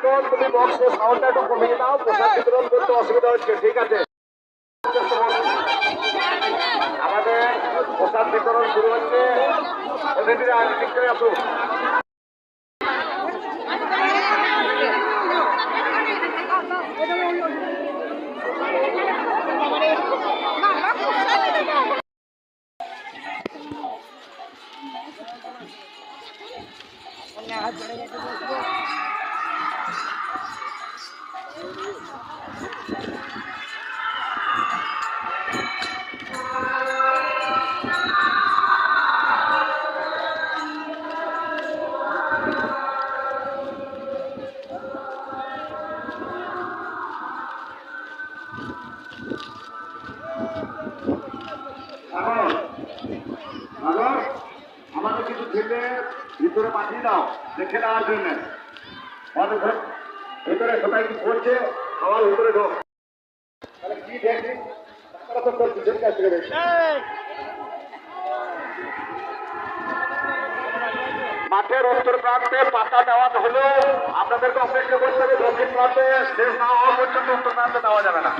তুমি বক্সের সাউন্ডটা একটু কমিয়ে দাও, প্রসাদ বিতরণ করতে অসুবিধা হচ্ছে। ঠিক আছে, আমাদের প্রসাদ বিতরণ শুরু হচ্ছে। অতিথিরা ঠিক করে আসুন। আমাদের কিছু ছেলে ভিতরে পাঠিয়ে দাও দেখে নেওয়ার জন্য। ভিতরে সবাই কি করছে, খাওয়ার ভিতরে ঢোক। তাহলে কি দেখি মাঠের উত্তর প্রান্তে পাতা দেওয়া হলেও আপনাদেরকে অপেক্ষা করতে হবে। দক্ষিণ প্রান্তে শেষ না হওয়া পর্যন্ত উত্তর প্রান্তে দেওয়া যাবে না।